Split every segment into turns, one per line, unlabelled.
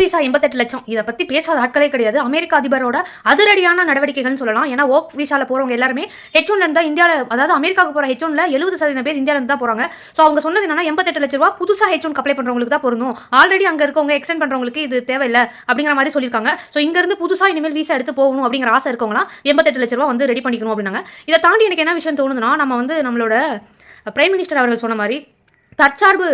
Visa 88 லட்சம். இதை பத்தி பேசாத ஆட்களே கிடையாது. அமெரிக்க அதிபரோட அதிரடியான நடவடிக்கைகள்னு சொல்லலாம். ஏன்னா ஒர்க் விசால போறவங்க எல்லாருமே H1ல இருந்தா இந்தியாவில், அதாவது அமெரிக்காவுக்கு போற H1ல 70% பேர் இந்தியாவில இருந்து தான் போறாங்க. ஸோ அவங்க சொன்னது என்னன்னா 88 லட்ச ரூபா புதுசா H1 அப்ளை பண்றவங்களுக்கு தான் பொருந்தும். ஆல்ரெடி அங்க இருக்கவங்க எக்ஸ்டெண்ட் பண்றவங்களுக்கு இது தேவையில்லை அப்படிங்கிற மாதிரி சொல்லியிருக்காங்க. ஸோ இங்க இருந்து புதுசா இனிமேல் விசா எடுத்து போகணும் அப்படிங்கிற ஆசை இருக்கவங்களா 88 லட்ச ரூபா வந்து ரெடி பண்ணிக்கணும் அப்படின்னாங்க. இதை தாண்டி எனக்கு என்ன விஷயம் தோணுதுன்னா, நம்ம வந்து நம்மளோட பிரைம் மினிஸ்டர் அவர்கள் சொன்ன மாதிரி தற்சார்பு,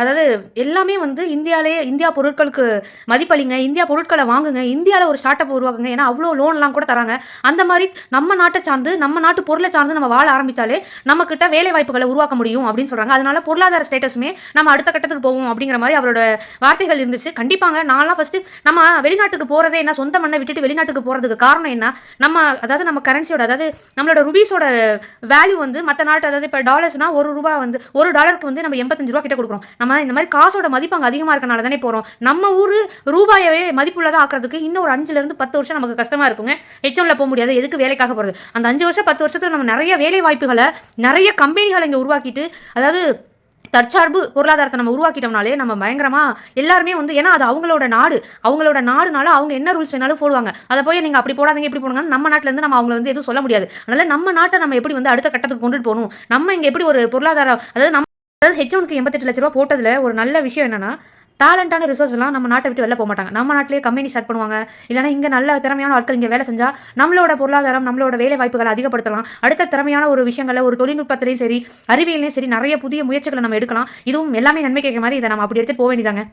அதாவது எல்லாமே வந்து இந்தியா பொருட்களுக்கு மதிப்பளிங்க, இந்தியா பொருட்களை வாங்குங்க, இந்தியாவில் ஒரு ஸ்டார்ட் அப் உருவாக்குங்க. ஏன்னா அவ்வளோ லோன்லாம் கூட தராங்க. அந்த மாதிரி நம்ம நாட்டை சார்ந்து, நம்ம நாட்டு பொருளை சார்ந்து நம்ம வாழ ஆரம்பித்தாலே நம்ம கிட்ட வேலை வாய்ப்புகளை உருவாக்க முடியும் அப்படின்னு சொல்றாங்க. அதனால பொருளாதார ஸ்டேட்டஸுமே நம்ம அடுத்த கட்டத்துக்கு போவோம் அப்படிங்கிற மாதிரி அவரோட வார்த்தைகள் இருந்துச்சு. கண்டிப்பாங்க. நான்லாம் ஃபர்ஸ்ட் நம்ம வெளிநாட்டுக்கு போறதே என்ன, சொந்த மண்ணை விட்டுட்டு வெளிநாட்டுக்கு போறதுக்கு காரணம் என்ன, அதாவது நம்ம கரன்சியோட, அதாவது நம்மளோட ருபீஸோட வேல்யூ வந்து மற்ற நாட்டு, அதாவது இப்போ டாலர்ஸ்னா ஒரு டாலருக்கு வந்து நம்ம 85 ரூபா கிட்ட கொடுக்குறோம். நம்ம இந்த மாதிரி காசோட மதிப்பு அங்கே அதிகமாக இருக்கனால தானே போகிறோம். நம்ம ஊர் ரூபாயவே மதிப்புள்ளதாக ஆக்கிறதுக்கு இன்னும் ஒரு 5லேருந்து 10 வருஷம் நமக்கு கஷ்டமாக இருக்குங்க. H1ல போக முடியாது. எதுக்கு வேலைக்காக போகிறது? அந்த 5 வருஷம் 10 வருஷத்துல நம்ம நிறைய வேலை வாய்ப்புகளை, நிறைய கம்பெனிகளை இங்கே உருவாக்கிட்டு, அதாவது தற்சார்பு பொருளாதாரத்தை நம்ம உருவாக்கிட்டோம்னாலே நம்ம பயங்கரமா எல்லாருமே வந்து, ஏன்னா அது அவங்களோட நாடுனால அவங்க என்ன ரூல்ஸ் வேணாலும் போடுவாங்க. அதை போய் நீங்க அப்படி போடாதீங்க இப்படி போடுங்க நம்ம நாட்டில இருந்து நம்ம அவங்களை வந்து எதுவும் சொல்ல முடியாது. அதனால நம்ம நாட்டை நம்ம எப்படி வந்து அடுத்த கட்டத்துக்கு கொண்டுட்டு போகணும், நம்ம இங்க எப்படி ஒரு பொருளாதாரம், அதாவது H1க்கு 88 லட்ச ரூபா போட்டதுல ஒரு நல்ல விஷயம் என்னன்னா, டேலண்டான ரிசோர்ஸ் எல்லாம் நம்ம நாட்டை விட்டு வெளில போக மாட்டாங்க. நம்ம நாட்டிலேயே கம்பெனி ஸ்டார்ட் பண்ணுவாங்க. இல்லைனா இங்கே நல்ல திறமையான ஆட்கள் இங்கே வேலை செஞ்சா நம்மளோட பொருளாதாரம், நம்மளோட வேலை வாய்ப்புகளை அதிகப்படுத்தலாம். அடுத்த திறமையான ஒரு விஷயங்களை, ஒரு தொழில்நுட்பத்திலையும் சரி, அறிவியலையும் சரி, நிறைய புதிய முயற்சிகளை நம்ம எடுக்கலாம். இதுவும் எல்லாமே நன்மை கேட்க மாதிரி இதை நம்ம அப்படி எடுத்து போக வேண்டியதாங்க.